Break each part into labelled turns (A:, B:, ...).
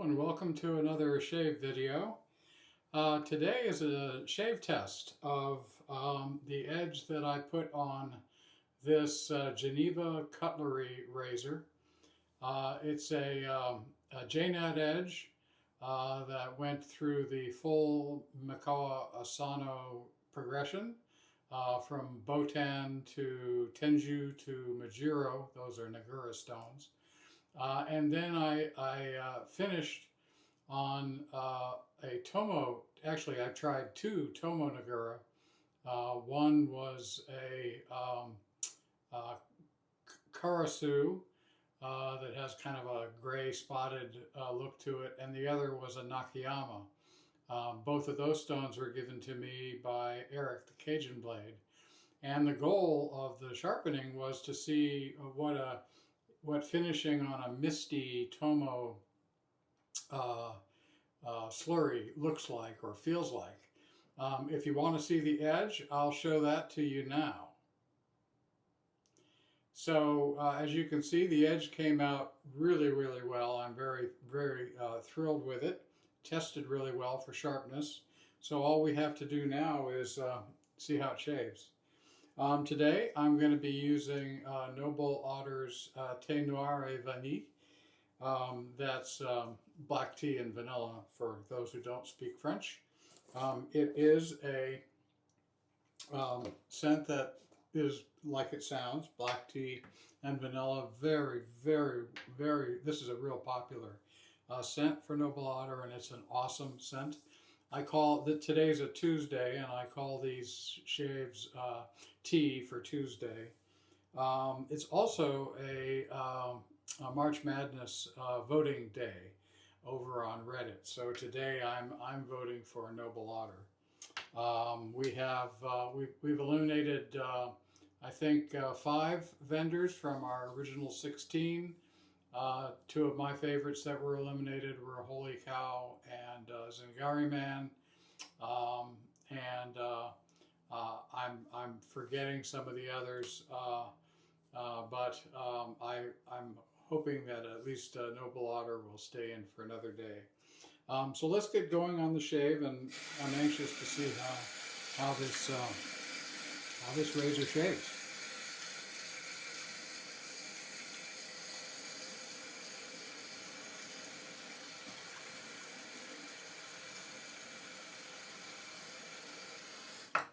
A: Hello and welcome to another shave video. Today is a shave test of the edge that I put on this Geneva Cutlery razor. It's a Jnat edge that went through the full Mikawa Asano progression from Botan to Tenju to Majiro. Those are nagura stones. And then I finished on a tomo. Actually, I tried two tomo nagura. One was a karasu that has kind of a gray spotted look to it, and the other was a nakayama. Both of those stones were given to me by Eric, the Cajun Blade. And the goal of the sharpening was to see what finishing on a misty tomo slurry looks like or feels like. If you want to see the edge, I'll show that to you now. So as you can see, the edge came out really well. I'm very thrilled with it. Tested really well for sharpness. So all we have to do now is see how it shaves. Today I'm going to be using Noble Otter's Noir et Vanille. That's black tea and vanilla for those who don't speak French. It is a scent that is like it sounds, black tea and vanilla. Very, this is a real popular scent for Noble Otter, and it's an awesome scent. I call that today's a Tuesday, and I call these shaves tea for Tuesday. It's also a March Madness voting day over on Reddit. So today I'm voting for Noble Otter. We've eliminated I think 5 vendors from our original 16. 2 of my favorites that were eliminated were Holy Cow and Zingari Man, I'm forgetting some of the others, but I'm hoping that at least Noble Otter will stay in for another day. So let's get going on the shave, and I'm anxious to see how this razor shaves.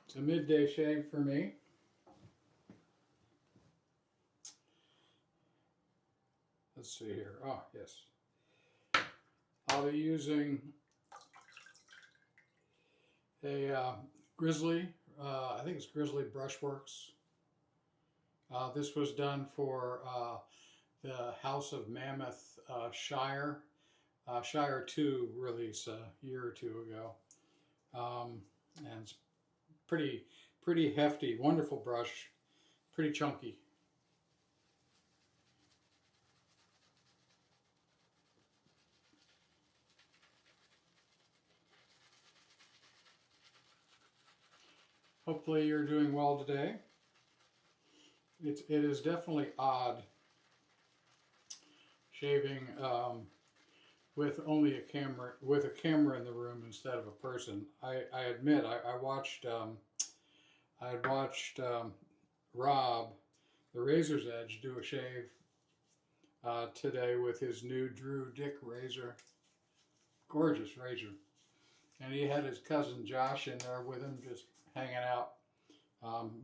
A: It's a midday shave for me. Let's see here. Oh, yes. I'll be using a Grizzly. I think it's Grizzly Brushworks. This was done for the House of Mammoth Shire. Shire 2 release a year or 2 ago. And it's pretty hefty, wonderful brush, pretty chunky. Hopefully you're doing well today. It is definitely odd shaving with only a camera, in the room instead of a person. I admit I watched Rob, the Razor's Edge, do a shave today with his new Drew Dick razor. Gorgeous razor. And he had his cousin Josh in there with him, just hanging out.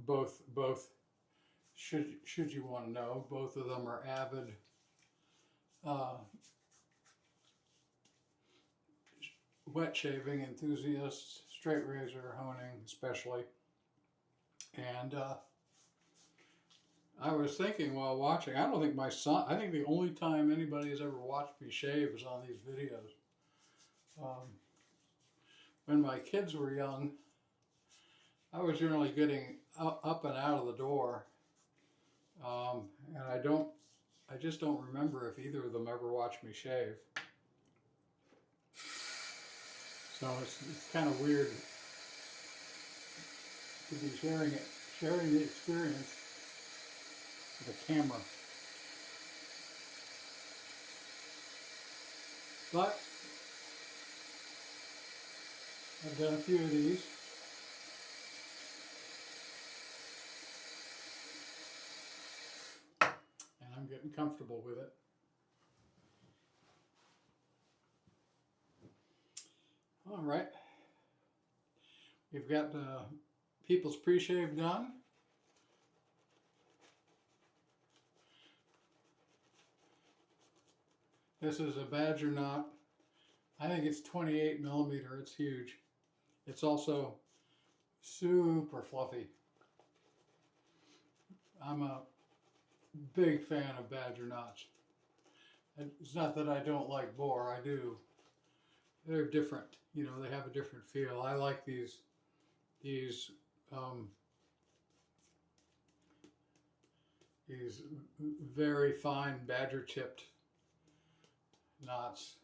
A: Both should you want to know, both of them are avid wet shaving enthusiasts, straight razor honing especially. And I was thinking while watching, I don't think my son, I think the only time anybody has ever watched me shave is on these videos. When my kids were young, I was generally getting up and out of the door, and I just don't remember if either of them ever watched me shave. So it's kind of weird to be sharing the experience with a camera. But I've done a few of these. And I'm getting comfortable with it. All right. We've got People's Pre-Shave done. This is a Badger knot. I think it's 28 millimeter. It's huge. It's also super fluffy. I'm a big fan of Badger knots. It's not that I don't like boar. I do. They're different. You know, they have a different feel. I like these very fine badger tipped knots.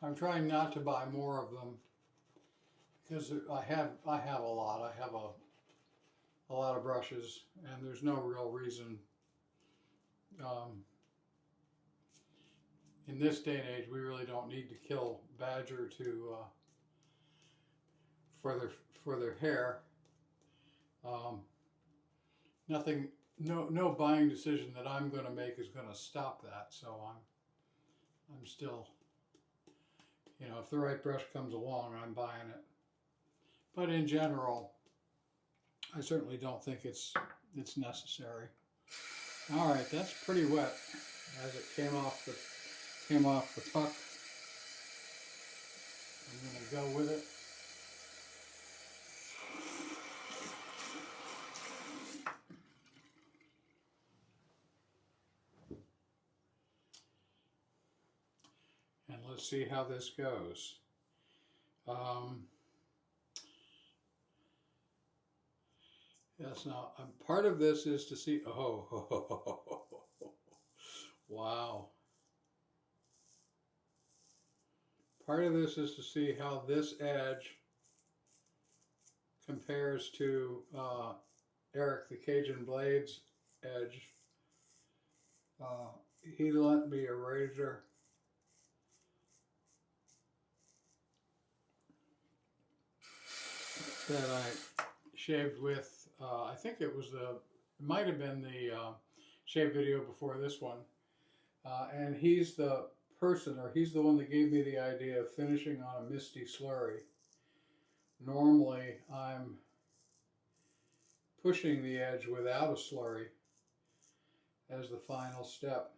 A: I'm trying not to buy more of them because I have a lot. I have a lot of brushes, and there's no real reason. In this day and age, we really don't need to kill badger for their hair. Nothing, no buying decision that I'm going to make is going to stop that. So I'm still, you know, if the right brush comes along, I'm buying it. But in general, I certainly don't think it's necessary. All right, that's pretty wet as it came off the puck. I'm going to go with it. And let's see how this goes. Yes, now part of this is to see, wow. Part of this is to see how this edge compares to Eric the Cajun Blades edge. He lent me a razor that I shaved with, I think it might have been the shave video before this one. And he's the one that gave me the idea of finishing on a misty slurry. Normally, I'm pushing the edge without a slurry as the final step.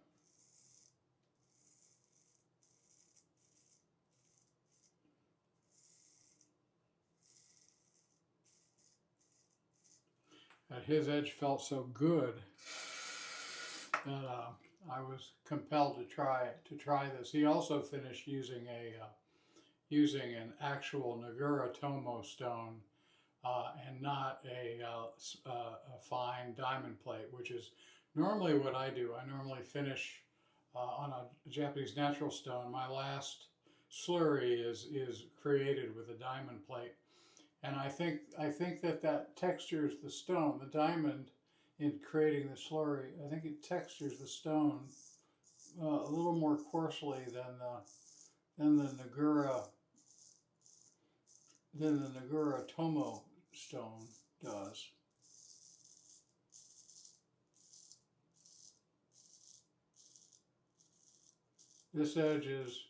A: And his edge felt so good that I was compelled to try this. He also finished using an actual nagura tomo stone and not a fine diamond plate, which is normally what I do. I normally finish on a Japanese natural stone. My last slurry is created with a diamond plate, and I think that textures the stone, the diamond, in creating the slurry. I think it textures the stone a little more coarsely than the nagura tomo stone does. This edge is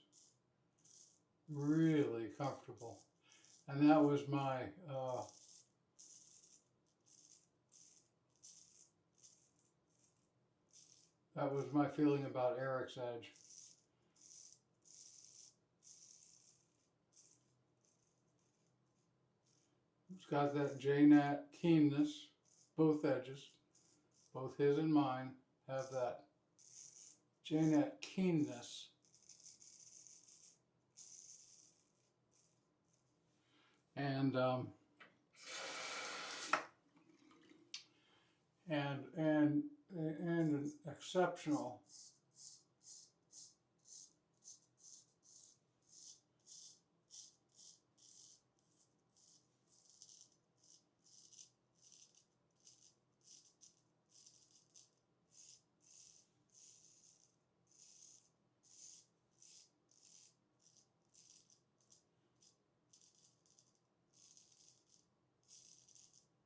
A: really comfortable, and that was my feeling about Eric's edge. It's got that Jnat keenness. Both edges, both his and mine, have that Jnat keenness. And an exceptional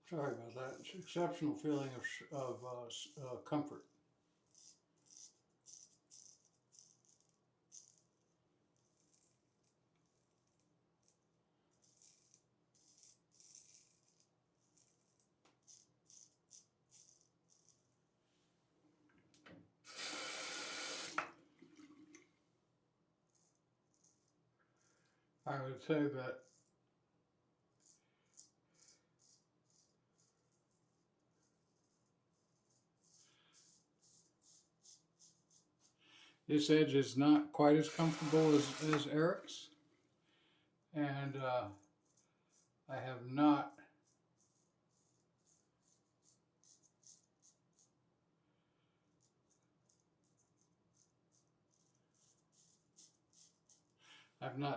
A: Sorry about that. It's an exceptional feeling of comfort. I would say that this edge is not quite as comfortable as Eric's, and I have not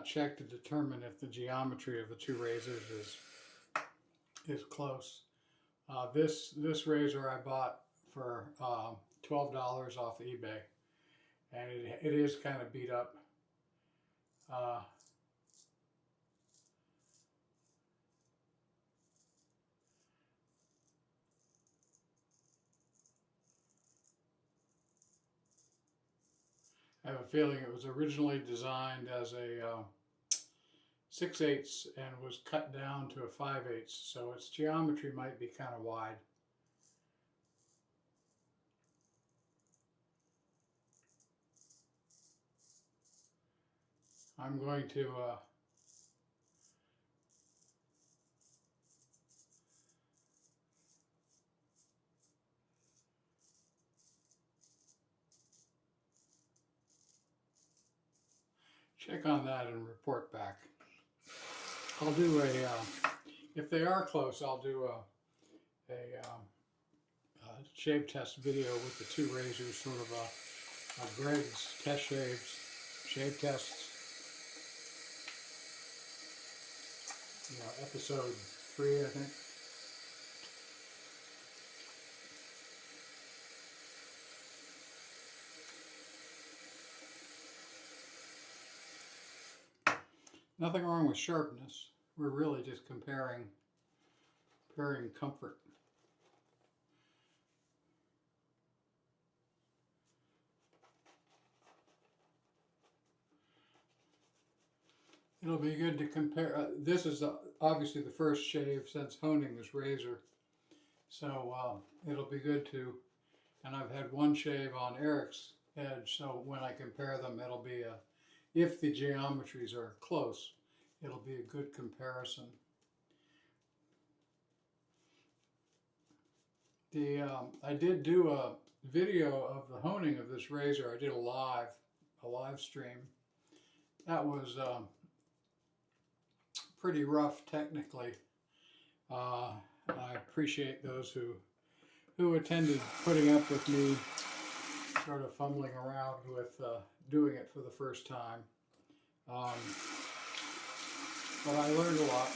A: checked to determine if the geometry of the two razors is close. This razor I bought for $12 off eBay, and it is kind of beat up. I have a feeling it was originally designed as a 6/8 and was cut down to a 5/8, so its geometry might be kind of wide. I'm going to check on that and report back. I'll do a, if they are close, I'll do a shave test video with the two razors, sort of a Greg's test shave tests, episode 3, I think. Nothing wrong with sharpness. We're really just comparing comfort. It'll be good to compare. This is obviously the first shave since honing this razor, so it'll be good to, and I've had one shave on Eric's edge, so when I compare them, it'll be if the geometries are close, it'll be a good comparison. I did do a video of the honing of this razor. I did a live stream. That was pretty rough technically. I appreciate those who attended putting up with me sort of fumbling around with doing it for the first time. But I learned a lot.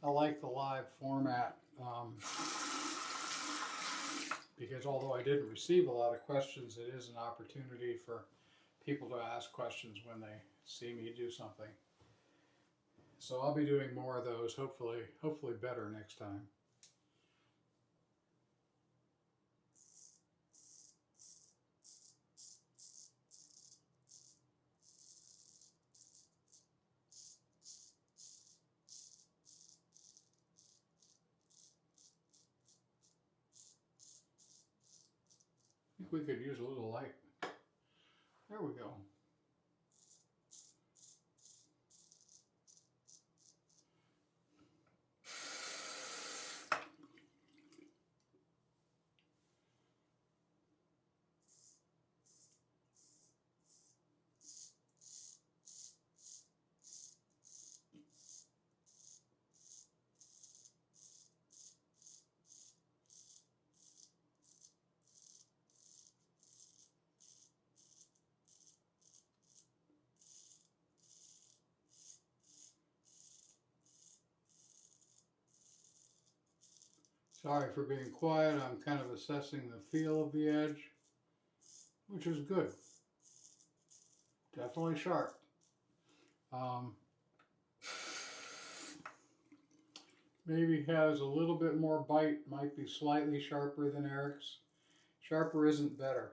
A: I like the live format because although I didn't receive a lot of questions, it is an opportunity for people to ask questions when they see me do something. So I'll be doing more of those, hopefully better next time. I think we could use a little light. There we go. Sorry for being quiet. I'm kind of assessing the feel of the edge, which is good. Definitely sharp. maybe has a little bit more bite, might be slightly sharper than Eric's. Sharper isn't better.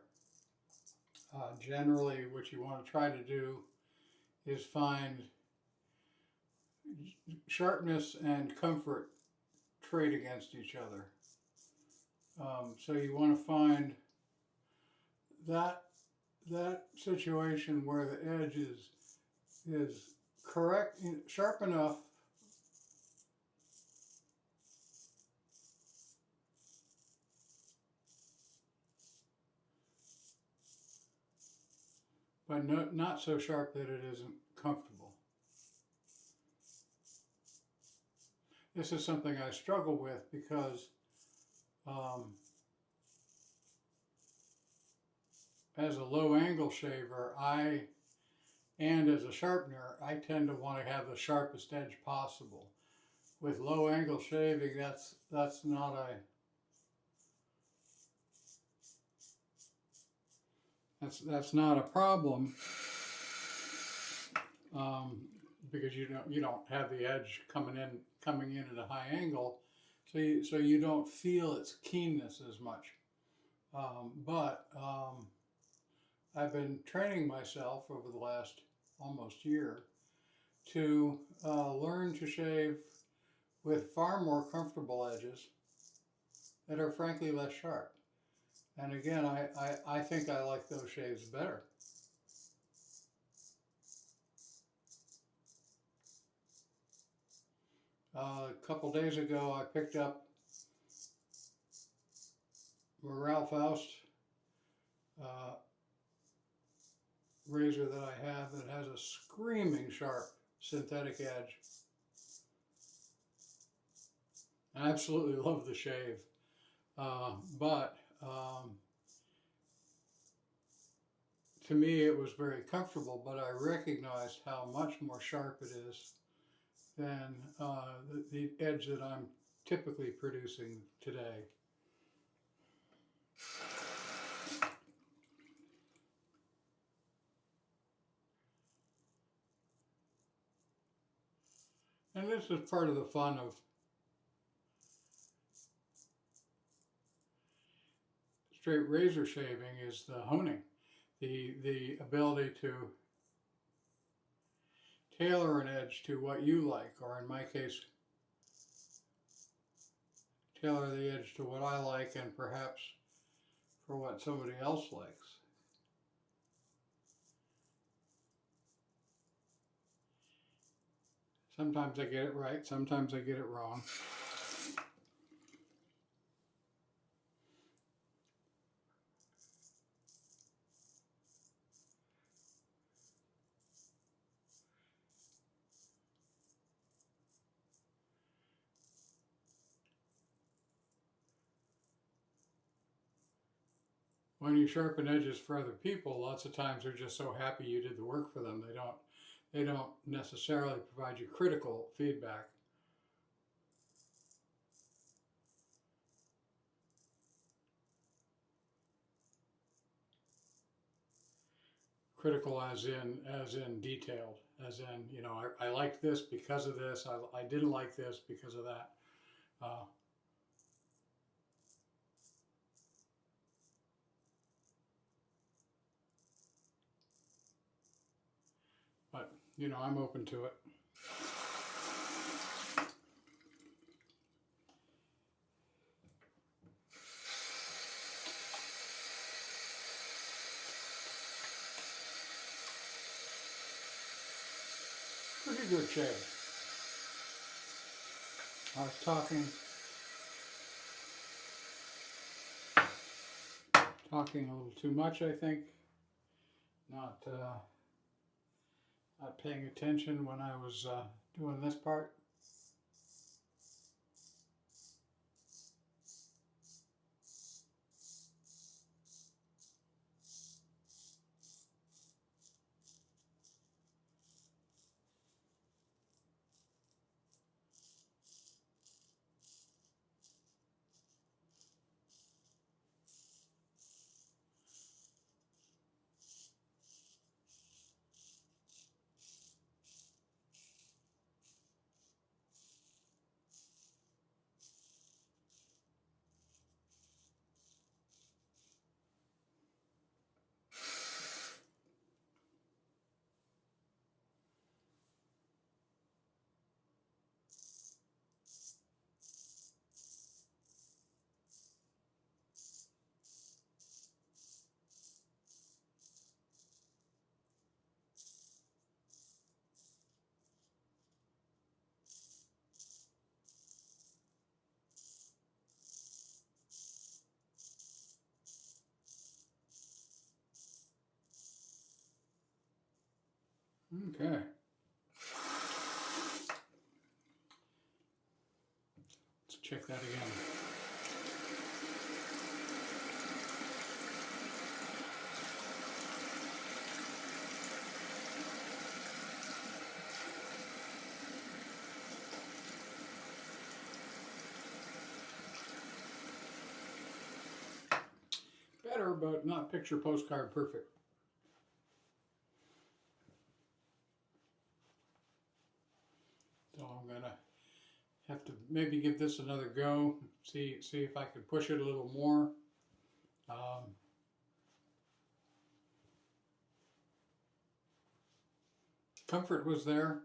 A: Generally, what you want to try to do is find sharpness and comfort trade against each other. So you want to find that situation where the edge is correct, sharp enough but not so sharp that it isn't comfortable. This is something I struggle with because as a low angle shaver, and as a sharpener, I tend to want to have the sharpest edge possible. With low angle shaving, that's not a problem, because you don't have the edge coming in at a high angle, so you don't feel its keenness as much. But I've been training myself over the last almost year to learn to shave with far more comfortable edges that are frankly less sharp. And again, I think I like those shaves better. A couple days ago, I picked up a Ralph Faust razor that I have that has a screaming sharp synthetic edge. I absolutely love the shave, but to me it was very comfortable, but I recognized how much more sharp it is than the edge that I'm typically producing today. And this is part of the fun of straight razor shaving, is the honing, the ability to tailor an edge to what you like, or in my case, tailor the edge to what I like and perhaps for what somebody else likes. Sometimes I get it right, sometimes I get it wrong. When you sharpen edges for other people, lots of times they're just so happy you did the work for them. They don't necessarily provide you critical feedback. Critical as in detailed, as in, you know, I liked this because of this, I didn't like this because of that. But, you know, I'm open to it. Pretty good shave. I was talking a little too much, I think. Not paying attention when I was doing this part. Okay. Let's check that again. Better, but not picture postcard perfect. So I'm gonna have to maybe give this another go. See if I can push it a little more. Comfort was there.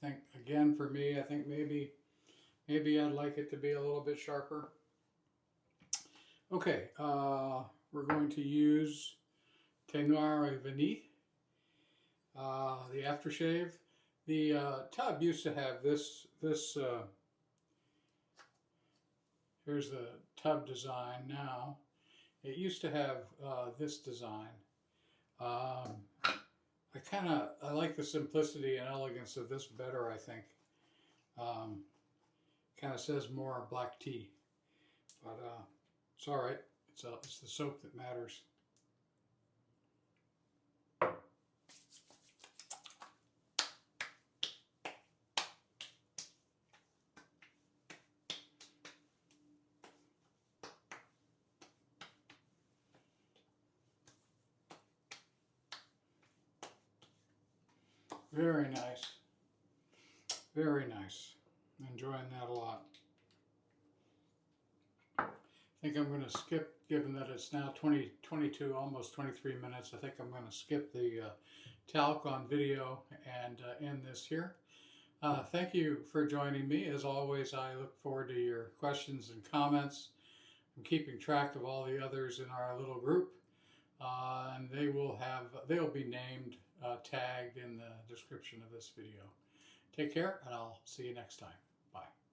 A: I think again for me, I think maybe I'd like it to be a little bit sharper. Okay, we're going to use Noir et Vanille, the aftershave. The tub used to have this here's the tub design now. It used to have this design. I like the simplicity and elegance of this better, I think. Kind of says more black tea, but it's all right. It's the soap that matters. Very nice. Very nice. Enjoying that a lot. I think I'm going to skip, given that it's now 22, almost 23 minutes, I think I'm going to skip the talc on video and end this here. Thank you for joining me. As always, I look forward to your questions and comments. I'm keeping track of all the others in our little group, and they'll be named, tagged in the description of this video. Take care, and I'll see you next time. Bye.